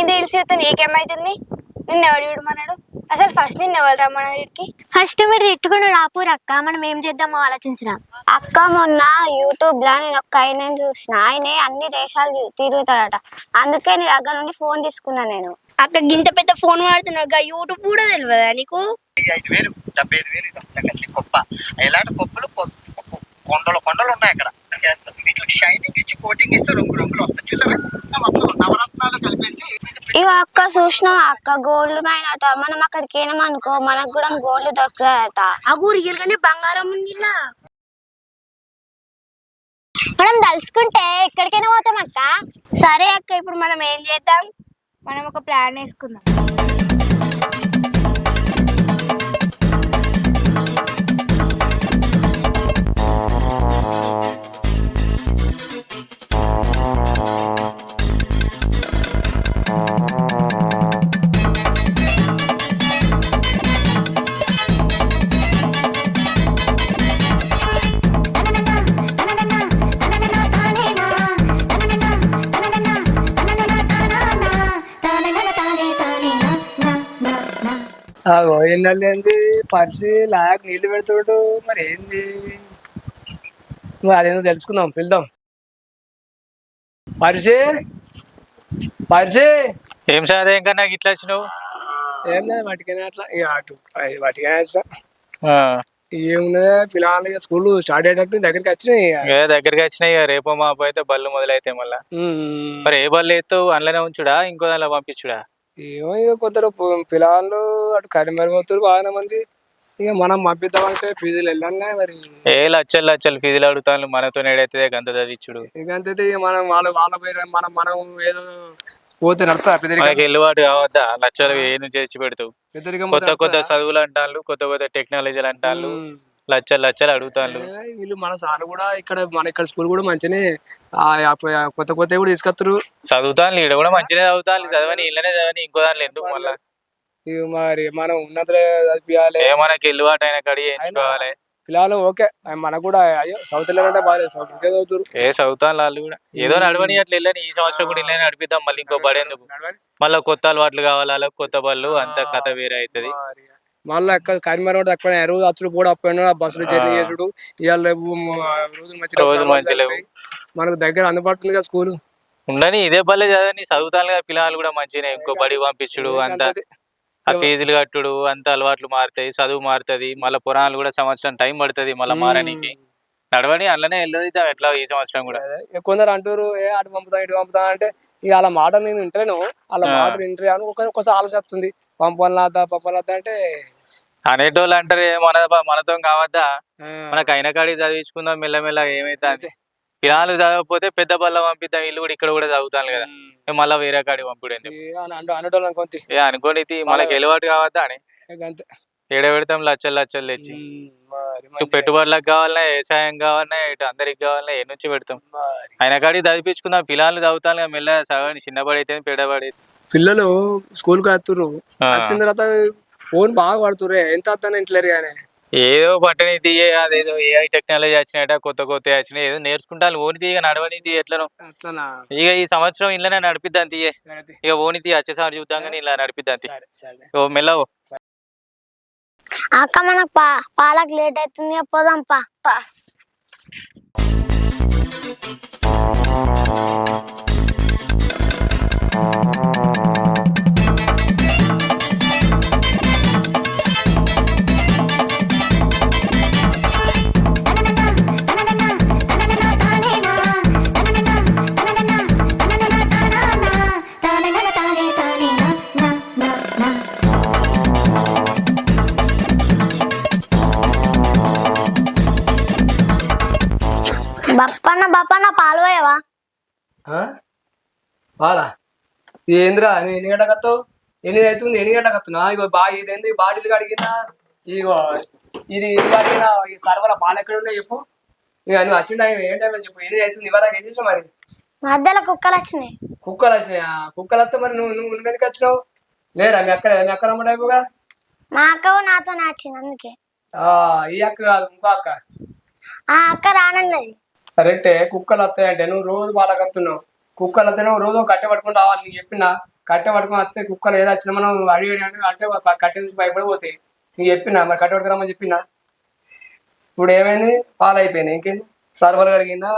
నేను రీల్స్ చేస్తే నీకేమైతుంది? నిన్ను ఎవడు చూడమన్నాడు? అసలు ఫస్ట్ నిన్ను ఎవరు రమ్మన్నారు వీడికి? ఫస్ట్ మీరు తిట్టుకుని రాపూరు అక్క, మనం ఏం చేద్దామో ఆలోచించరా. అక్క మొన్న యూట్యూబ్ లో నేను ఒక ఆయన చూసిన, ఆయనే అన్ని దేశాలు తిరుగుతాడట. అందుకే నీ దగ్గర నుండి ఫోన్ తీసుకున్నా నేను. అక్క గింత పెద్ద ఫోన్ వాడుతున్నావు, యూట్యూబ్ కూడా తెలియదా నీకు? 5,000 75,000 గొప్ప ఎలాంటి గొప్పలు కొండలు ఉన్నాయి అక్కడ. చేస్తారు వీటికి షైనింగ్ ఇచ్చి కోటింగ్ ఇస్తే రంగులు వస్తాయి చూసారా, మొత్తం నవరత్నాలు కలిపేసి. ఇక అక్క చూసినా అక్క గోల్డ్ మైన్ అట. మనం అక్కడికి ఏమనుకో మనకు కూడా గోల్డ్ దొరుకుతాయట. అగు రియల్ గానే బంగారం ఉంది ఇలా. మనం తలుసుకుంటే ఎక్కడికైనా పోతాం అక్క. సరే అక్క, ఇప్పుడు మనం ఏం చేద్దాం? మనం ఒక ప్లాన్ వేసుకుందాం. ఏంటండి పరిచి లాగా నీళ్లు పెడుతుడు, మరి ఏంది మరి అదేందో తెలుసుకుందాం, పిలుద్దాం. పరిచి పరిచి ఏం సార్ ఏం కన్నా ఇట్లా వచ్చినావు? ఏం లేదు వాటికైనా అట్లా ఇక అటు వాటికైనా వచ్చిన ఏమున్నదా, పిల్లలు స్కూల్ స్టార్ట్ అయ్యేటట్టు దగ్గరికి వచ్చినాయి. దగ్గరికి వచ్చినాయి, రేపో మాపో అయితే బళ్ళు మొదలైతే మళ్ళా. మరి ఏ బళ్ళు ఎత్తావు? అందులోనే ఉంచుడా ఇంకో దానిలో పంపించుడా? ఏమో ఇక కొందరు పిల్లలు అటు కరిమరి పోతారు బాగానే మంది. ఇక మనం పంపిద్దామంటే ఫీజులు వెళ్ళాలి మరి. లచ్చలు ఫీజులు అడుగుతాను, మనతో నేడైతే గంత చదివించుడు. ఇక అంతే మనం వాళ్ళ పేరు మనం ఏదో పోతే నడుస్తా మనకి ఎల్లుబాటు కావద్దా? లచ్చలు ఏం చేసి పెడతావు? కొత్త చదువులు అంటాను, కొత్త టెక్నాలజీలు అంటాను, లచ్చలు అడుగుతాను. వీళ్ళు మన సార్ కూడా ఇక్కడ స్కూల్ కూడా మంచిగానే కొత్త కూడా తీసుకొస్తారు. చదువుతాను ఈడ కూడా మంచిగానే చదువుతాను, చదవని ఇళ్ళనే చదవని ఇంకో దాంట్లో ఎందుకు మళ్ళా? మరి మనం ఉన్నతలే చదివియాలి. మనకి ఎల్లుబాటు అయిన కడి ఎంచుకోవాలి. పిల్లలు ఓకే, మనకు కూడా అయ్యో సౌత్ వెళ్ళాలంటే బాగా చదువుతారు. చదువుతాను వాళ్ళు కూడా ఏదో నడవని అట్లా వెళ్ళని. ఈ సంవత్సరం కూడా ఇళ్ళని నడిపిద్దాం, మళ్ళీ ఇంకో పడేందుకు. మళ్ళీ కొత్త అలవాట్లు కావాలి, కొత్త బళ్ళు, అంత కథ వేరే అవుతుంది. మళ్ళీ కరీంనగర్ కూడా తక్కువ రోజు అచ్చుడు కూడా అప్పుడు బస్సులు జర్నీ చేసుడు. ఇవాళ రేపు రోజు మంచి లేవు, మనకు దగ్గర అందుబాటులో కదా స్కూల్ ఉండని. ఇదే పల్లె చదవని చదువుతాను కదా పిల్లలు కూడా మంచిగా. ఇంకో బడి పంపించుడు, అంత ఆ ఫీజులు కట్టుడు, అంత అలవాట్లు మారుతాయి, చదువు మారుతుంది. మళ్ళీ పురాణాలు కూడా సంవత్సరం టైం పడుతుంది మళ్ళీ మారడానికి. నడవని అందులోనే వెళ్ళదిద్దాం ఎట్లా ఈ సంవత్సరం కూడా. కొందరు అంటారు అటు పంపుతాం ఇటు పంపుతాం అంటే, ఇక అలా మాట నేను వింటలేను, అలా మాట వింటే అని ఒకసారి ఆలోచిస్తుంది. పంపలాదా అంటే అనేటోళ్ళు అంటారు మనతో కావద్దా, మనకు అయిన కాడికి చదివించుకుందాం మెల్లమెల్ల. ఏమైతే అంటే పిల్లలు చదవకపోతే పెద్ద బల్ల పంపిద్దాం, ఇల్లు కూడా ఇక్కడ కూడా చదువుతాను కదా, మళ్ళీ వేరే కాడికి పంపుడు అనుకోని మనకి ఎలవాటు కావద్దా అని ఏడ పెడతాం. లచ్చలు తెచ్చి ఇటు పెట్టుబడులకు కావాలన్నా, వ్యవసాయం కావాలన్నా, ఇటు అందరికి కావాలన్నా ఏ నుంచి పెడతాం? అయిన కాడికి చదివించుకుందాం. పిల్లలు చదువుతాను కదా మెల్ల, చదవండి చిన్నబడి అయితే పెద్దబడి. పిల్లలు స్కూల్ కి వస్తుర్రు, వచ్చిన తర్వాత ఫోన్ బాగా పడుతుర్రే, ఎంత వస్తాను ఇంట్లేరు కానీ ఏదో పట్టని తీయ, అదేదో ఏఐ టెక్నాలజీ వచ్చినాయట, కొత్త వచ్చినాయి, ఏదో నేర్చుకుంటాను. ఓని తీయ నడవని తీయ ఎట్లను. ఇక ఈ సంవత్సరం ఇళ్ళనే నడిపిద్దాం తీయ. ఇక ఓని తీయ వచ్చేసారి చూద్దాం కానీ ఇలా నడిపిద్దాం తీ. ఓ మెల్లవో అక్క, మనకు పాలకు లేట్ అవుతుంది, పోదాం పా. బప్పన్న పాలు పోయావా? పాలా ఏంద్రా, ఎన్ని గంటకు వస్తావు? 8 అవుతుంది, 8 గంటకు వస్తున్నా. ఇగో ఇదేంది బాటిల్ అడిగినా, ఇగో ఇది అడిగినా, సర్వల పాలు ఎక్కడ ఉన్నాయి చెప్పు. ఇక నువ్వు వచ్చిన టైం ఏం టైం చెప్పు. 8 అవుతుంది, ఇవరకు ఏం చేసావు మరి? మధ్యలో కుక్కలు వచ్చినాయి. కుక్కలు వచ్చినాయా? కుక్కలు వస్తే మరి నువ్వు ఎందుకు వచ్చినావు? లేరా మీ అక్క రమ్మటైపుగా? మా అక్క నాతో వచ్చింది అందుకే. ఈ అక్క కాదు, ఇంకో అక్క. ఆ అక్క రానన్నది. కరెక్టే, కుక్కలు వస్తాయంటే నువ్వు రోజు వాళ్ళకి వస్తున్నావు. కుక్కలు వస్తే నువ్వు రోజు కట్టె పట్టుకుని రావాలి. నీకు చెప్పినా కట్టె పట్టుకొని వస్తే కుక్కలు ఏదో వచ్చినా మనం అడిగి అంటే కట్టె చూసి భయపడి పోతాయి. నీకు చెప్పినా మరి కట్టె పట్టుకురమ్మని చెప్పినా. ఇప్పుడు ఏమైంది, పాలు అయిపోయినాయి. ఇంకేంది, సర్వర్ కడిగినా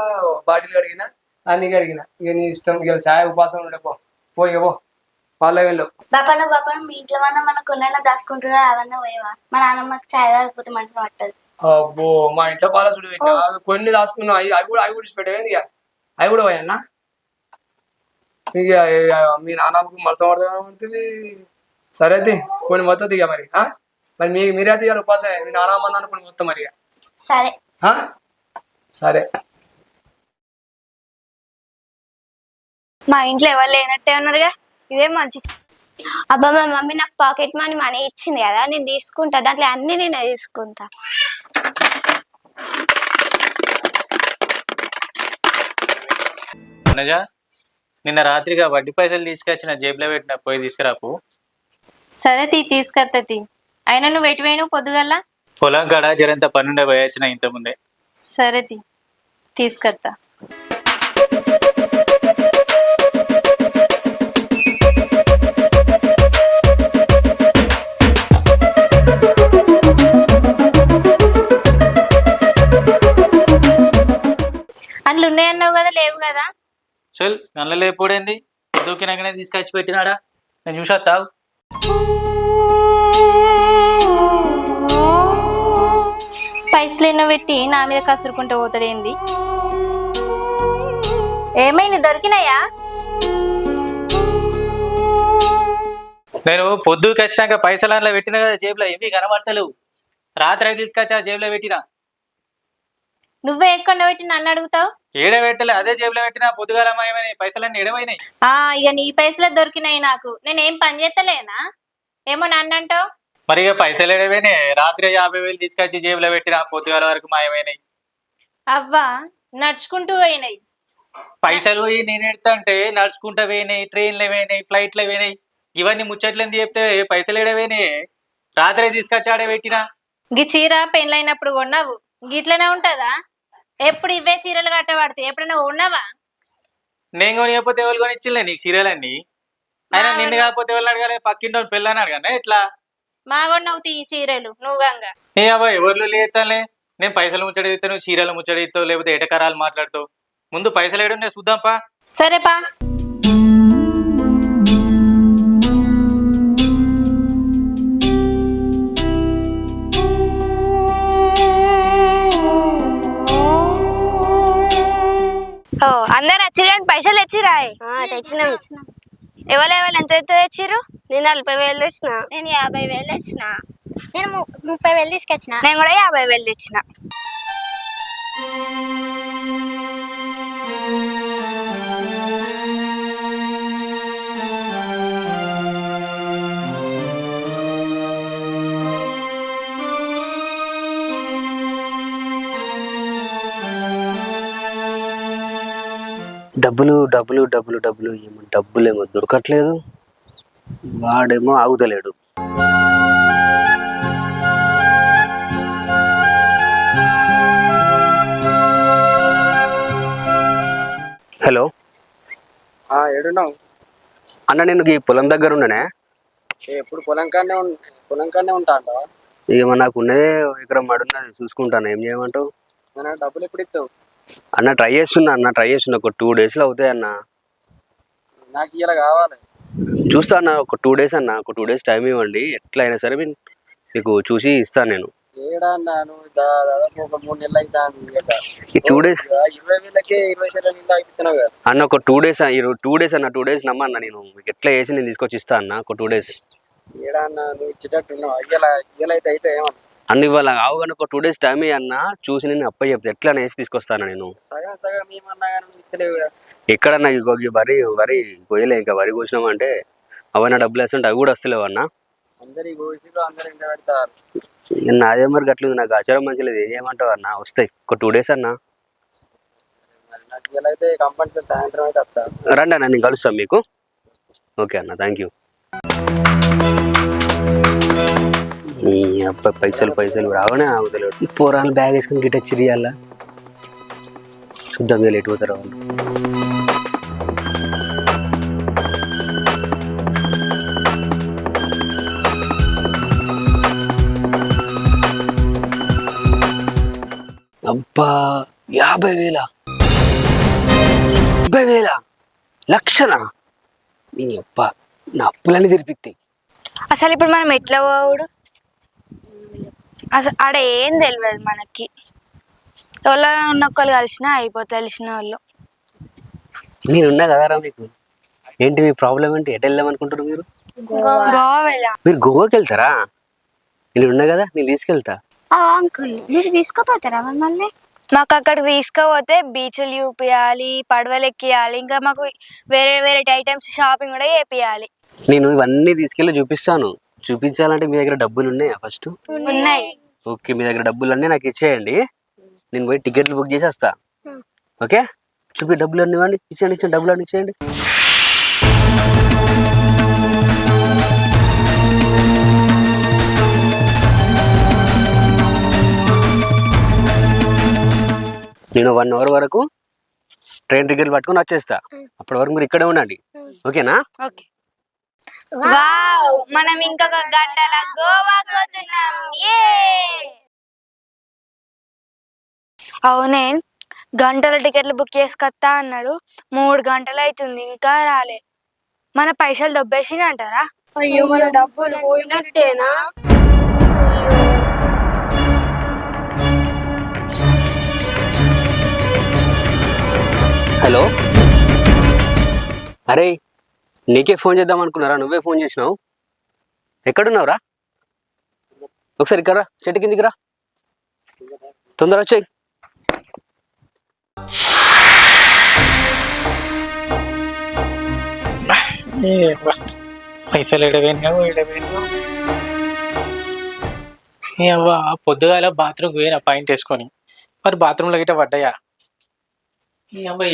బాటిల్ కడిగినా అన్ని కడిగినా. ఇక నీ ఇష్టం, ఇక ఛాయ్ ఉపాసం ఉండే పో పాలు వెళ్ళు. బాపన్న మీ ఇంట్లో మన కొన్నైనా దాచుకుంటారా అవన్నీ పోయేవా? మా నాన్నమ్మకి చాయ్ తాగకపోతే మనసులో పట్టదు. అబ్బో మా ఇంట్లో పాల సుడి పెట్టినా కొన్ని దాచుకున్నావు. అవి కూడా పెట్టేది. ఇక అవి కూడా పోయన్నా. ఇక మీ నాన్నమ్మకి మనసు పడుతుంది. సరే అయితే కొన్ని మొత్తం ఇక మరి మరి మీరే తీయాలి ఉపాసం. మీ నాన్నమ్మ అనుకుని మొత్తం మరి. సరే సరే. మా ఇంట్లో ఎవరు లేనట్టే ఉన్నారుగా, ఇదే మంచి. అబ్బా మా మమ్మీ నాకు పాకెట్ మనీ ఇచ్చింది కదా, నేను తీసుకుంటా. దాంట్లో అన్ని నేనే తీసుకుంటా. అనుజా, నిన్న రాత్రిగా వడ్డీ పైసలు తీసుకొచ్చిన జేబులో పెట్టిన, పోయి తీసుకురాపు. సరే తీసుకొత్తది. అయినా నువ్వు ఎటు పోయినావు పొద్దుగల్లా? పొలం కాడ జరంత పన్నుండే పోయొచ్చిన ఇంత ముందే. సరే తీసుకొత్తా. అందులో ఉన్నాయన్నావు కదా, లేవు కదా? చల్ గండ్ల లేకపోడేంది, దూకినాకనే తీసుకొచ్చి పెట్టినాడా, నేను చూసేస్తావు. పైసలు ఎన్నో పెట్టి నా మీద కసురుకుంటూ పోతాడేంది? ఏమైనా దొరికినాయా? నేను పొద్దుకి వచ్చినాక పైసలు అందులో పెట్టిన కదా జేబులో, ఇవి కనబడతలేవు. రాత్రి తీసుకొచ్చి ఆ జేబులో పెట్టినా. నువ్వే ఎక్కడ పెట్టి నన్ను అడుగుతావు? ఏడ పెట్టలే, అదే జేబులో పెట్టినా. పొద్దుగాలమయమైనాయి పైసలన్నీ ఎడమైనాయి. ఇక నీ పైసలే దొరికినాయి నాకు. నేనేం పని చేస్తలేనా? ఏమో నన్ను అంటావు. మరి ఇక పైసలు ఎడమైనాయి. రాత్రి 50,000 తీసుకొచ్చి జేబులో పెట్టినా, పొద్దుగాల వరకు మాయమైనాయి. అవ్వా నడుచుకుంటూ పోయినాయి పైసలు పోయి నేను ఎడతా అంటే నడుచుకుంటూ పోయినాయి, ట్రైన్లు పోయినాయి, ఫ్లైట్లు పోయినాయి. ఇవన్నీ ముచ్చట్లని చెప్తే పైసలు ఎడపోయినాయి. రాత్రి తీసుకొచ్చి ఆడే పెట్టినా. గీ చీర పెళ్ళైనప్పుడు కొన్నావు, గిట్లనే ఉంటదా? ఎప్పుడు ఇవే చీరలు కట్టబడతాయి, ఎప్పుడైనా ఉన్నావా? నేను కొనియకపోతే ఎవరు కొనిచ్చిలే నీకు చీరలన్నీ? అయినా నిన్ను కాకపోతే ఎవరు అడగాలి? పక్కింటో పెళ్ళని అడగానే ఎట్లా? మా కొన్నావు ఈ చీరలు నువ్వు గంగా. ఏ అబ్బా ఎవరు లేతాలే. నేను పైసలు ముచ్చడిస్తాను, నువ్వు చీరలు ముచ్చడిస్తావు, లేకపోతే ఎటకరాలు మాట్లాడుతావు. ముందు పైసలు వేయడం నేను చూద్దాంపా. సరేపా. అందరు వచ్చిరు కానీ పైసలు తెచ్చిరా? తెచ్చినాం. ఎవరు ఎంత తెచ్చిర్రు? నేను 40,000 తెచ్చిన. నేను 50,000 తెచ్చిన. నేను 30,000 తీసుకొచ్చిన. నేను కూడా 50,000 తెచ్చిన. డబ్బులు డబ్బులు డబ్బులు డబ్బులు ఏమో డబ్బులేమో దొరకట్లేదు, వాడేమో ఆగుతలేడు. హలో ఏడున్నావు అన్న? నేను ఈ పొలం దగ్గర ఉన్నానే. ఎప్పుడు పొలం కాడనే ఉంటా. ఏమో నాకు ఉన్నదే ఎకరం మడున్నది, చూసుకుంటాను. ఏం చేయమంటావు? డబ్బులు ఎప్పుడు ఇస్తావు అన్న? ట్రై చేస్తున్నా ఒక 2 daysలో అవుతాయి అన్న. నాకు ఇలా కావాలి. చూస్తా అన్న, ఒక 2 days అన్న, ఒక 2 days టైం ఇవ్వండి. ఎట్లా అయినా సరే మీకు చూసి ఇస్తాను నేను. ఏడాను దాదాపు ఒక 3 నెలలు అవుతా. ఈ 2 days 20,000కే 20,000 ఇస్తున్నావు కదా అన్న. ఒక 2 days అన్న, 2 days నమ్మన్న. నేను మీకు ఎట్లా చేసి నేను తీసుకొచ్చి ఇస్తా అన్న, ఒక 2 days. ఏడాన్నా నువ్వు ఇచ్చేటట్టున్నావు. ఇయ్యలైతే అయితే ఏమన్నా అన్ని ఇవాళ కావు కానీ ఒక 2 days టైం అన్న, చూసి నేను అప్ప చెప్తే ఎట్లా వేసి తీసుకొస్తాను నేను. సగం ఏమన్నా కానీ ఇస్తలేవు. ఎక్కడన్నా వరి పోయలే, ఇంకా వరి కోసినామంటే అవన్నీ డబ్బులు వేస్తుంటే అవి కూడా వస్తలేవు అన్న. అందరి గోషిలో అందరు ఇంట పెడతారు. నాదే మరి గట్లేదు, నాకు ఆచారం మంచిలేదు. ఏం చేయమంటావు అన్న? వస్తాయి ఒక 2 days అన్న. నాకు ఇలా అయితే కంపల్సరీ సాయంత్రం అయితే వస్తా. రండి అన్న, నేను కలుస్తాను మీకు. ఓకే అన్న, థ్యాంక్ యూ. నీ అబ్బా పైసలు రావనే ఆగుతలేడు. ఈ పోరాలు బ్యాగ్ వేసుకొని గిట్ట చిరియాల చూద్దాం, వీళ్ళు ఎటు పోతారు వాళ్ళు. అబ్బా 50,000 50,000 లక్షనా? నీ అబ్బా నా అప్పులన్నీ తిరిపిస్తాయి. అసలు ఇప్పుడు మనం ఎట్లా పోవుడు? అసలు ఆడ ఏం తెలియదు మనకి. ఎవరైనా ఉన్నొక్కరు కలిసినా అయిపోతే తెలిసిన వాళ్ళు. నేనున్నా కదరా మీకు. ఏంటి మీ ప్రాబ్లం ఏంటి? ఎటు వెళ్దాం అనుకుంటారు మీరు? గోవా వెళ్ళాం. మీరు గోవాకి వెళ్తారా? నేను ఉన్నా కదా, నేను తీసుకెళ్తా. అంకుల్ మీరు తీసుకుపోతారా మమ్మల్ని? మాకు అక్కడికి తీసుకుపోతే బీచ్లు చూపియాలి, పడవలు ఎక్కియాలి, ఇంకా మాకు వేరే వేరే ఐటమ్స్ షాపింగ్ కూడా చేపియాలి. నేను ఇవన్నీ తీసుకెళ్ళి చూపిస్తాను. చూపించాలంటే మీ దగ్గర డబ్బులు ఉన్నాయా ఫస్ట్? ఉన్నాయి. ఓకే, మీ దగ్గర డబ్బులు అన్నీ నాకు ఇచ్చేయండి. నేను పోయి టికెట్లు బుక్ చేసి వస్తా. ఓకే, చూపి డబ్బులు అన్నీ ఇవ్వండి. ఇచ్చేయండి డబ్బులు అన్నీ ఇచ్చేయండి. నేను 1 hour వరకు ట్రైన్ టికెట్లు పట్టుకొని వచ్చేస్తా. అప్పటి వరకు మీరు ఇక్కడే ఉండండి. ఓకేనా? ఓకే. వావ్, మనం ఇంకొక గంటల గోవాకి పోతున్నాం. అవునే, గంటల టికెట్లు బుక్ చేసుకొస్తా అన్నాడు. 3 గంటలు అవుతుంది, ఇంకా రాలే. మన పైసలు దొబ్బేసిందంటారా? అయ్యో మన డబ్బులు పోయినట్టేనా? హలో, అరే నీకే ఫోన్ చేద్దాం అనుకున్నారా? నువ్వే ఫోన్ చేసినావు. ఎక్కడున్నావురా? ఒకసారి ఇక్కడ రా, చెట్టు కిందికి రా, తొందర వచ్చేయి. పైసలు ఎడవేను పొద్దుగాల బాత్రూమ్కి పోయినా పాయింట్ వేసుకొని, మరి బాత్రూంలో గిట్ట పడ్డాయా?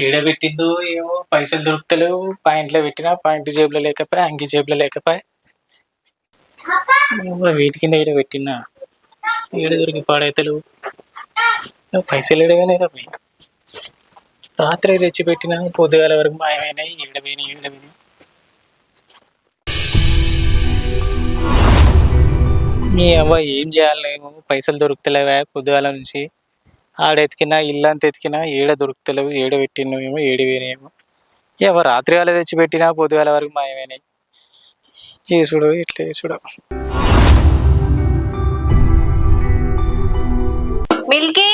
ఏడబెట్టిందో ఏమో, పైసలు దొరుకుతలేవు. పాయింట్లో పెట్టినా పాయింట్ జేబులో లేకపోయా, అంగి జేబులో లేకపోయా. వీటి కింద ఈడ పెట్టినా ఈడ దొరికి పాడైతలేవు. పైసలు ఎడవేనా పోయి రాత్రి తెచ్చి పెట్టినా పొద్దుగాల వరకు మాయమైనాయి. ఏడవేని మీ అవ్వ ఏం చేయాలేమో, పైసలు దొరుకుతలేవా పొద్దుగాల నుంచి. ఆడెతికినా ఇల్లంతా ఎతికినా ఏడ దొరుకుతలేవు. ఏడ పెట్టినేమో, ఏడివేనేమో. ఎవరు రాత్రి వాళ్ళ తెచ్చి పెట్టినా పొద్దుగాల వరకు మాయమైనాయి. చేసుడు ఇట్లా చేసుడు. మిల్కీ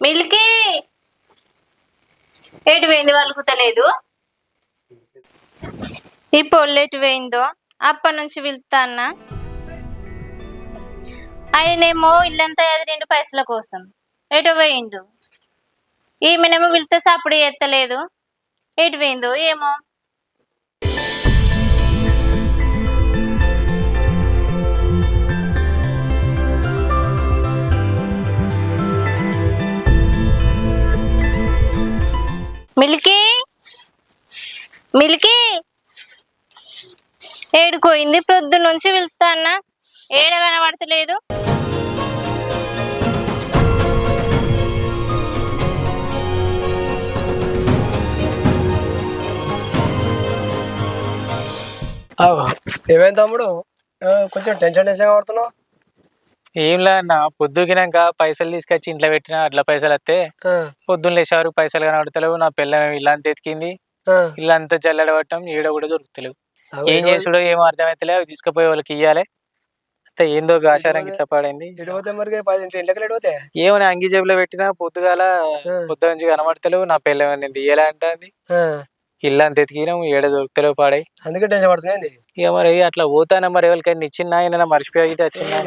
మిల్కీ ఎటు పోయింది? వలుకుతలేదు. ఈ పొల్లు ఎటు పోయిందో అప్పటి నుంచి పిలుస్తా అన్నా. ఆయనేమో ఇల్లంతా ఎదిరిండు పైసల కోసం. ఎటు పోయిండు? ఈమెనేమో పిలిస్తే సప్పుడు ఎత్తలేదు. ఎటు పోయిందో ఏమో. మిల్కీ మిల్కీ ఏడుకోయింది? ప్రొద్దు నుంచి పిలుస్తా అన్నా, ఏడ కనబడతలేదు. ఏమైంది తమ్ముడు? కొంచెం టెన్షన్ పడుతున్నావు. ఏంలా అన్న, పొద్దుకినాక పైసలు తీసుకొచ్చి ఇంట్లో పెట్టినా అట్లా పైసలు వస్తే పొద్దున్న లేచారు పైసలు కనబడతలేవు. నా పిల్ల ఇల్లంతా ఎతికింది, ఇల్లంతా జల్లడబట్టం, ఈడ కూడా దొరుకుతలేవు. ఏం చేసుడో ఏమో అర్థమైతలే. అవి తీసుకుపోయి వాళ్ళకి ఇయ్యాలి. ఏందో ఆశారం ఇట్లా పడింది. ఏమో అంగి జేబులో పెట్టినా పొద్దుగాల నుంచి కనబడతలేవు. నా పిల్ల నేను తీయాలి అంటుంది. ఇల్లంతా ఎతికినాం, ఏడ దొరుకుతలేవు పాడాయి. అందుకే టెన్షన్ పడుతుంది. ఇక మరి అట్లా పోతానా, మరి ఎవరికైనా ఇచ్చిందా? ఆయన మర్చిపోయి వచ్చిందా?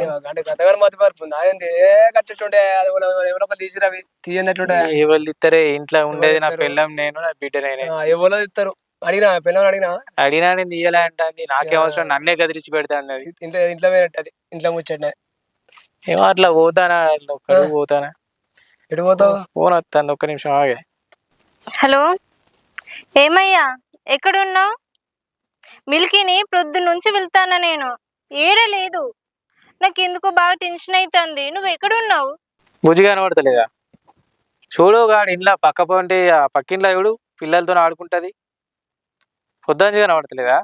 ఎవరు ఇస్తారే? ఇంట్లో ఉండేది నా పిల్లం, నేను నా బిడ్డనైనా. ఎవరో ఇస్తారు. అడిగినా పిల్లలు అడిగినా నేను తీయాలి అంటుంది. నాకేం అవసరం, నన్నే గదిరించి పెడతాను. అది ఇంట్లో వేరే ఇంట్లో ముచ్చట. ఏమో అట్లా పోతానా, ఒక్కరు పోతానా. ఎటు పోతావు? ఫోన్ వస్తుంది, ఒక్క నిమిషం ఆగే. హలో, ఏమయ్యా ఎక్కడున్నావు? మిల్కీని ప్రొద్దు నుంచి వెళ్తానా నేను, ఏడలేదు. నాకు ఎందుకో బాగా టెన్షన్ అవుతుంది. నువ్వు ఎక్కడున్నావు? బుజ్జి కనబడతలేదా? చూడు గాడు ఇంట్లో పక్క పోంటి, ఆ పక్కింట్లో చూడు పిల్లలతో ఆడుకుంటుంది. పొద్దుంచి కనబడతలేదా?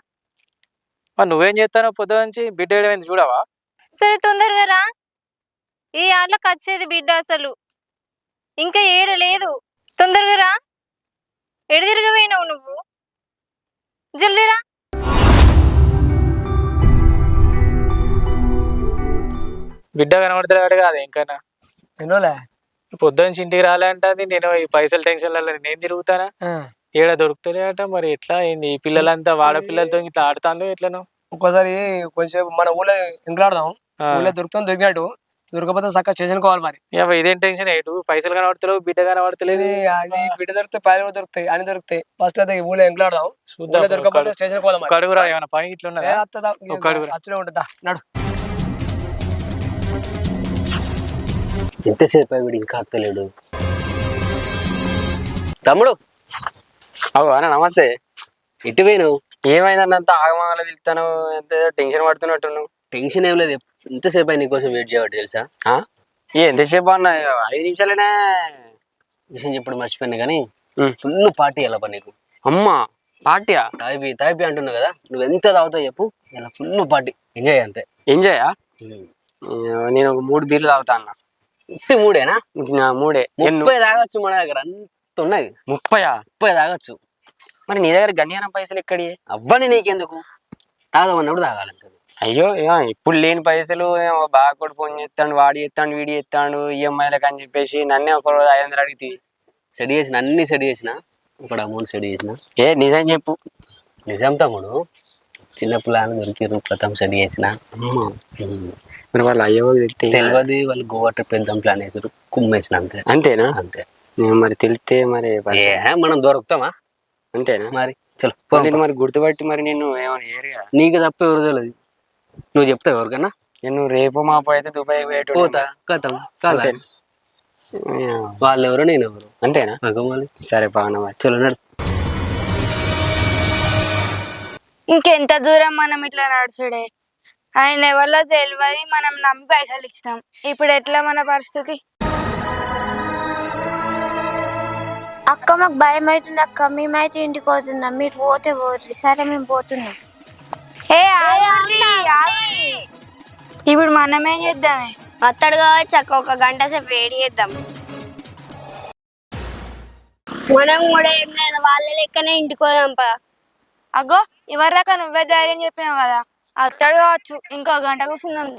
మరి నువ్వేం చేస్తావు పొద్దుంచి? బిడ్డ ఏడమైంది చూడవా? సరే తొందరగా రా. ఈ ఆటలకు వచ్చేది బిడ్డ. అసలు ఇంకా ఏడ లేదు, తొందరగా రా. ఎడు తిరగపోయినావు నువ్వు, జల్దీరా. బిడ్డ కనబడతాడు కాదు ఇంకా ఎన్నోలే పొద్దున్న ఇంటికి రాలే అంటుంది. నేను ఈ పైసలు టెన్షన్లలో నేను తిరుగుతానా, ఏడ దొరుకుతలే అట. మరి ఎట్లా అయింది? ఈ పిల్లలంతా వాడ పిల్లలతో ఇట్లా ఆడుతాందో ఎట్లనో. ఒక్కోసారి కొంచెం మన ఊళ్ళో ఎంకలాడదాం, ఊళ్ళో దొరికినట్టు దొరకపోతే చక్కగా చేసుకోవాలి. మరి ఇదేం టెన్షన్ ఏటు? పైసలు కనబడతలేవు, బిడ్డ కనబడతలేదు. అది బిడ్డ దొరుకుతాయి, పైలు దొరుకుతాయి, అని దొరుకుతాయి. ఫస్ట్ అయితే ఊళ్ళో ఎంకలాడదాం, దొరకపోతే చేసుకోవాలి. కడుగురా, ఏమైనా పని ఇట్లా అచ్చనే ఉంటుందా నడు. ఎంతసేపు వీడు ఇంకా అక్కలేడు. తమ్ముడు అవు అన్న నమస్తే. ఇటు పోయినావు? ఏమైందన్నంత ఆగమాగలో వెళ్తాను, ఎంత టెన్షన్ పడుతున్నట్టు. టెన్షన్ ఏం లేదు, ఎంతసేపు అయి నీకోసం వెయిట్ చేయబట్టి తెలుసా? ఎంతసేపు అన్న 5 నిమిషాలనే విషయం చెప్పడం మర్చిపోయినా కానీ ఫుల్ పార్టీ ఎలా పని నీకు. అమ్మా పార్టీయా? తాయిపి అంటున్నావు కదా, నువ్వు ఎంత తాగుతావు చెప్పు, ఇలా ఫుల్ పార్టీ ఎంజాయ్ అంతే. ఎంజాయా? నేను ఒక 3 బీర్లు తాగుతా అన్న. ఉట్టి 3ఏనా? 3. 30 తాగొచ్చు మన దగ్గర, అంత ఉన్నది. 30 తాగొచ్చు. మరి నీ దగ్గర గండియానం పైసలు ఎక్కడి? అవ్వని నీకెందుకు, తాగమన్నప్పుడు తాగాలంటే. అయ్యో ఇప్పుడు లేని పైసలు బాగా కూడా ఫోన్ చేస్తాడు, వాడు చేస్తాడు, వీడి చేస్తాడు, ఈఎంఐలకు అని చెప్పేసి నన్నే ఒక 500 అడిగితే సెట్ చేసిన, అన్ని సెట్ చేసిన, ఒక అమౌంట్ సెట్ చేసిన. నిజం చెప్పు. నిజం తమ్ముడు, చిన్న పిల్లలు దొరికిరు, ప్రథం సెట్ చేసిన. మరి వాళ్ళు అయ్యో తెలియదు, వాళ్ళు గోవా ట్రిప్ వెళ్దాం ప్లాన్ చేసారు, కుమ్మేసిన. అంతే. అంతేనా? అంతే. మరి తెలిస్తే మరి మనం దొరుకుతామా? అంతేనా? మరి చలో మరి గుర్తుపట్టి మరి నేను ఏమైనా ఏరియా నీకు తప్ప ఎవరు తెలియదు, నువ్వు చెప్తావు ఎవరికన్నా? నేను రేపు మాపు అయితే దుబాయ్ పోతా కథం కాదు, వాళ్ళు ఎవరు నేను ఎవరు. అంతేనా? సరే బాగా మరి చలో నడు. ఇంకెంత దూరం మనం ఇట్లా నడుచుడే, ఆయన ఎవరిలో తెలియదు, మనం నమ్మి పైసలు ఇచ్చినాం. ఇప్పుడు ఎట్లా మన పరిస్థితి? అక్క మాకు భయం అవుతుంది అక్క, మేమైతే ఇంటికి పోతున్నాం, మీరు పోతే పోతుంది. సరే మేము పోతున్నాం. ఇప్పుడు మనం ఏం చేద్దామే? వస్తాడు కావచ్చు అక్క, ఒక గంట సేపు వేడి చేద్దాం. మనం కూడా ఏం లేదు, వాళ్ళ లెక్కనే ఇంటికి పోదాంపా. అగ్గో ఇవరాక నువ్వే ధైర్యం చెప్పినావు కదా, అత్తడు కావచ్చు. ఇంకో గంట కూర్చుందాం.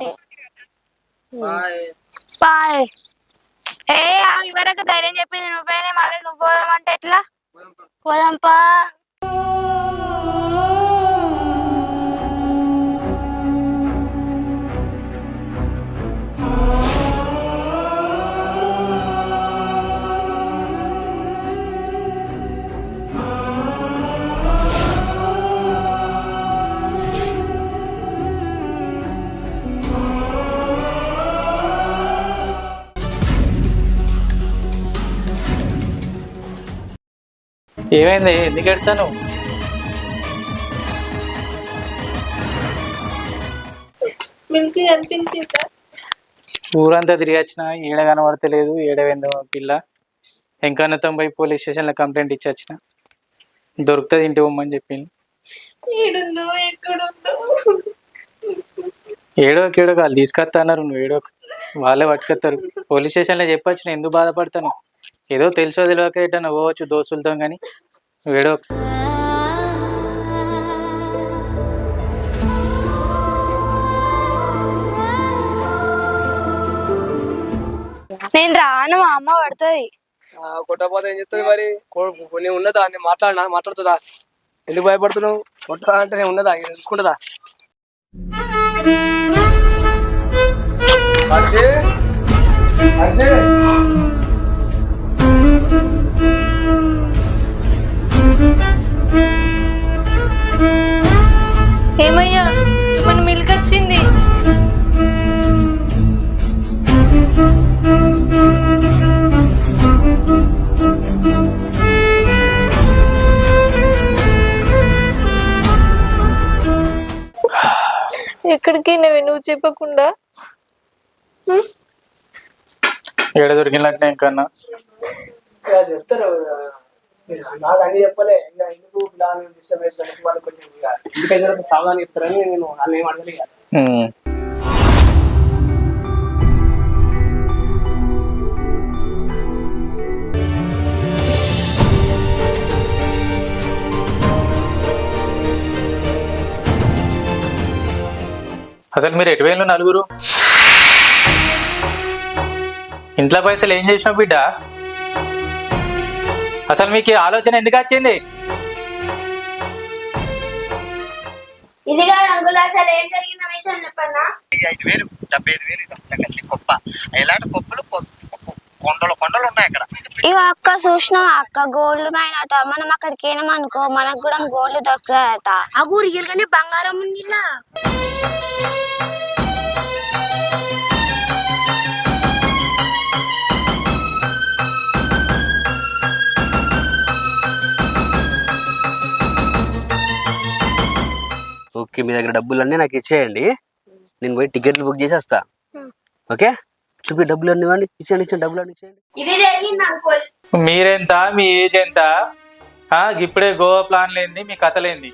బాయ్. ఇవరాక ధైర్యం చెప్పింది నువ్వేనే, మళ్ళీ నువ్వు పోదామంటే ఎట్లా? పోదాంపా. ఏమైంది? ఎందుకు ఎడతాను? ఊరంతా తిరిగి వచ్చిన, ఏడ కనబడతలేదు. ఏడవేందో పిల్ల. ఎంకన్నతం పోయి పోలీస్ స్టేషన్లో కంప్లైంట్ ఇచ్చి వచ్చిన, దొరుకుతుంది ఇంటి పోమ్మని చెప్పింది. ఏడోకి వాళ్ళు తీసుకొస్తున్నారు, నువ్వు ఏడోకి వాళ్ళే పట్టుకొస్తారు. పోలీస్ స్టేషన్లో చెప్పొచ్చు, నేను ఎందుకు బాధపడతాను? ఏదో తెలుసో తెలియక ఎట్టన్నా పోవచ్చు దోస్తులతో, కానీ నువ్వు ఏడోకి. నేను రాను, మా అమ్మ పడుతుంది. కొట్టకపోతే ఏం చెప్తుంది మరి? కొన్ని ఉన్నదా? నేను మాట్లాడుతుందా? ఎందుకు భయపడుతున్నావు? కొట్టదా అంటే నేను ఉన్నదా? చూసుకుంటుందా? ఏమయ్యా, మన మిల్క్ వచ్చింది. ఎక్కడికి నువ్వు చెప్పకుండా? ఏడ దొరికినట్టే ఇంకన్నా చెప్తారు. నాకు అన్ని చెప్పలే, ఎందుకు డిస్టర్బ్ చేస్తాను వాళ్ళు కొంచెం ఇంటికైతే సావధానం చెప్తారని నేను వాళ్ళు ఏం అడగలేదు. అసలు మీరు ఎటు వేలు నలుగురు ఇంట్లో పైసలు ఏం చేసినావు బిడ్డ? అసలు మీకు ఈ ఆలోచన ఎందుకు వచ్చింది? ఇదిగా అంకుల్ అసలు ఏం జరిగిందో విషయం చెప్పన్నా. 5,000 75,000 ఇదంతా కలిసి గొప్ప. ఎలాంటి గొప్పలు కొండలు కొండలు ఉన్నాయి అక్కడ. ఇక అక్క చూసినావా అక్క, గోల్డ్ మైన్ అట. మనం అక్కడికి వెళ్ళామనుకో మనకు కూడా గోల్డ్ దొరుకుతాయట. ఆ ఊరు రియల్గానే బంగారం ఉంది ఇలా. ఓకే, మీ దగ్గర డబ్బులన్నీ నాకు ఇచ్చేయండి, నేను పోయి టికెట్లు బుక్ చేసి వస్తా. ఓకే, చూపి డబ్బులు అన్నీ ఇవ్వండి. ఇచ్చేయండి డబ్బులు అన్నీ ఇచ్చేయండి. ఇది జరిగింది అంకుల్. మీరెంత, మీ ఏజ్ ఎంత? ఇప్పుడే గోవా ప్లాన్ లేని మీ కథలేంది?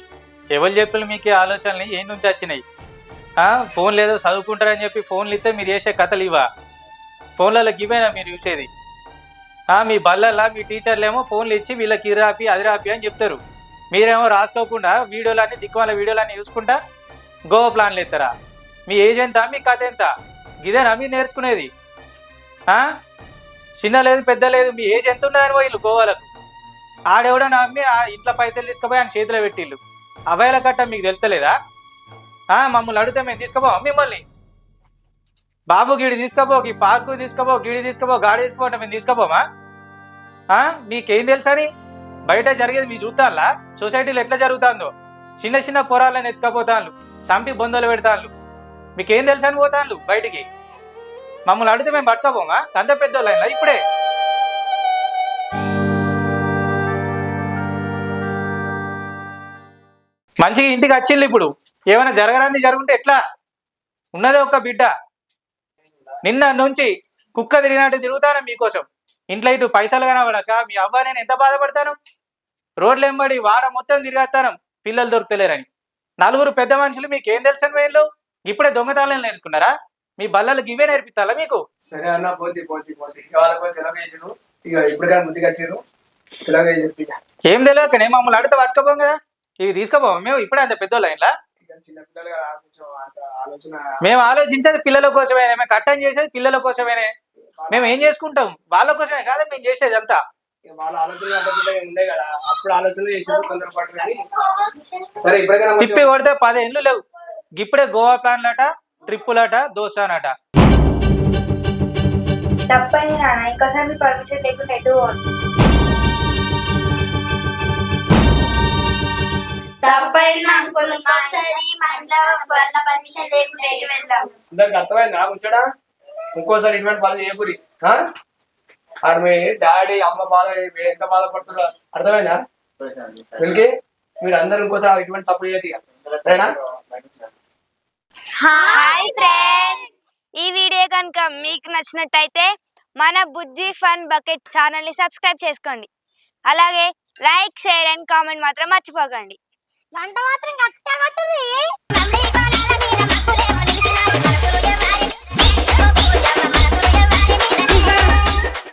ఎవరు చెప్పిన మీకు ఈ ఆలోచనలు ఏం నుంచి వచ్చినాయి? ఫోన్ లేదో చదువుకుంటారని చెప్పి ఫోన్లు ఇస్తే మీరు చేసే కథలు ఇవా? ఫోన్లలోకి ఇవేనా మీరు చూసేది? మీ బల్లల్లా మీ టీచర్లేమో ఫోన్లు ఇచ్చి వీళ్ళకి ఇది రాపి అది రాపి అని చెప్తారు. మీరేమో రాసుకోకుండా వీడియోలన్నీ దిక్కుమాల వీడియోలన్నీ చూసుకుంటా గోవా ప్లాన్లు ఎత్తారా? మీ ఏజ్ ఎంత, మీ కథ ఎంత? ఇదేనా మీరు నేర్చుకునేది? చిన్న లేదు పెద్ద లేదు, మీ ఏజ్ ఎంత ఉన్నదని పోయిల్లు గోవాలకు. ఆడెవడో నమ్మి ఆ ఇంట్లో పైసలు తీసుకుపోయి ఆయన చేతిలో పెట్టిళ్ళు. అబ్బాయిల కట్ట మీకు తెలుస్తలేదా? మమ్మల్ని అడిగితే మేము తీసుకుపోం మిమ్మల్ని. బాబు గిడి తీసుకుపో, ఈ పార్కు తీసుకుపో, గిడి తీసుకుపో, గాడి తీసుకో అంటే మేము తీసుకుపోమా? మీకేం తెలుసని? బయట జరిగేది మీరు చూస్తానులా, సొసైటీలో ఎట్లా జరుగుతుందో. చిన్న చిన్న పొరాలను ఎత్తుకపోతాను, చంపి బొందలు పెడతాను. మీకేం తెలుసని పోతాను బయటికి. మమ్మల్ని అడిగితే మేము పట్టుకోపోమా? అంత పెద్దోళ్ళ ఇప్పుడే. మంచిగా ఇంటికి వచ్చింది, ఇప్పుడు ఏమైనా జరగరాంది జరుగుంటే ఎట్లా? ఉన్నదే ఒక బిడ్డ, నిన్న నుంచి కుక్క తిరిగినట్టు తిరుగుతాను మీకోసం. ఇంట్లో ఇటు పైసలు కనబడక మీ అవ్వ నేను ఎంత బాధపడతాను. రోడ్లు ఎంబడి వాడ మొత్తం తిరిగేస్తాను పిల్లలు దొరుకుతలేరని. నలుగురు పెద్ద మనుషులు మీకేం తెలుసని వీళ్ళు ఇప్పుడే దొంగతనాలు నేర్చుకున్నారా? మీ బల్లలకు ఇవే నేర్పిస్తారా మీకు? సరే అన్న, పోతే వాళ్ళకి తెలవేసారు. ఇక ఇప్పుడు ముందుకు వచ్చారు, ఏం తెలియకనే మమ్మల్ని అడిగితే పట్టుకోపోం కదా. ఇవి తీసుకోపోం మేము ఇప్పుడే అంత పెద్దోళ్ళు అయినా. మేము ఆలోచించేది పిల్లల కోసమేనే, మేము కట్టం చేసేది పిల్లల కోసమేనే. మేము ఏం చేసుకుంటాం వాళ్ళ కోసమే కాదా మేము చేసేది అంతా. వాళ్ళ ఆలోచనలు ఉండే కదా, అప్పుడు ఆలోచనలు చేసేది తొందరపాటు. సరే ఇప్పటికైనా తిప్పి కొడితే 10 ఏళ్ళు లేవు. ఇప్పుడే గోవా ప్లాన్లట, ట్రిప్పులట, దోసానట. తప్పని నాన్న, ఇంకోసారి పర్మిషన్ లేకుండా ఎటు అందరికి అర్థమైందా ముచ్చడా? ఇంకోసారి ఇటువంటి పనులు చేయకూరి. ఆడు మీ డాడీ అమ్మ బాధ ఎంత బాధపడుతుందో అర్థమైందా? వీళ్ళకి మీరు అందరు ఇంకోసారి ఇటువంటి తప్పులు చేసి సరేనా? హాయ్ ఫ్రెండ్స్, ఈ వీడియో కనుక మీకు నచ్చినట్టయితే మన బుజ్జి ఫన్ బకెట్ ఛానల్ ని సబ్స్క్రైబ్ చేసుకోండి. అలాగే లైక్, షేర్ అండ్ కామెంట్ మాత్రం మర్చిపోకండి. గంట మాత్రం గట్టిగా కొట్టుర్రి.